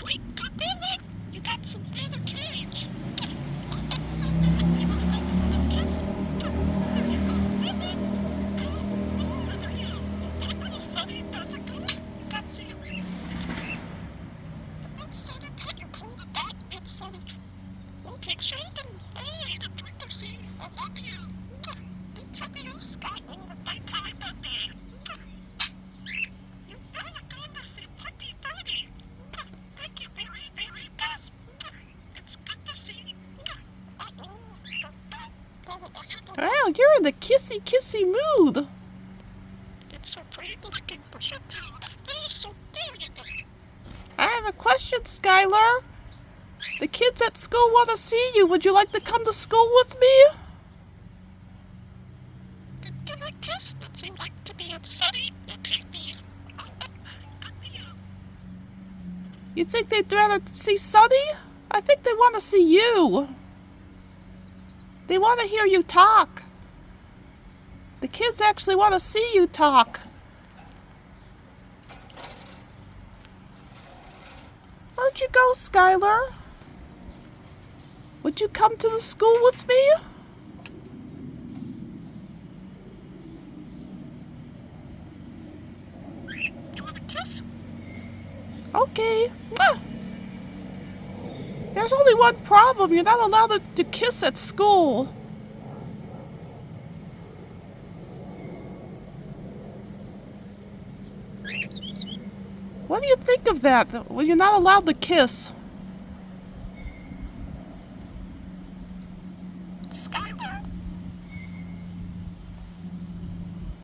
Wait, goddamn it! You got some other kids. Wow, you're in the kissy mood. It's so great looking for you two. They're so beautiful. I have a question, Skyler. The kids at school want to see you. Would you like to come to school with me? Can I guess that you like to be upsetty? Okay, me. You think they'd rather see Sunny? I think they want to see you. They want to hear you talk. The kids actually want to see you talk. Where'd you go, Skyler? Would you come to the school with me? You want a kiss? Okay. Mwah. There's only one problem. You're not allowed to kiss at school. What do you think of that? Well, you're not allowed to kiss.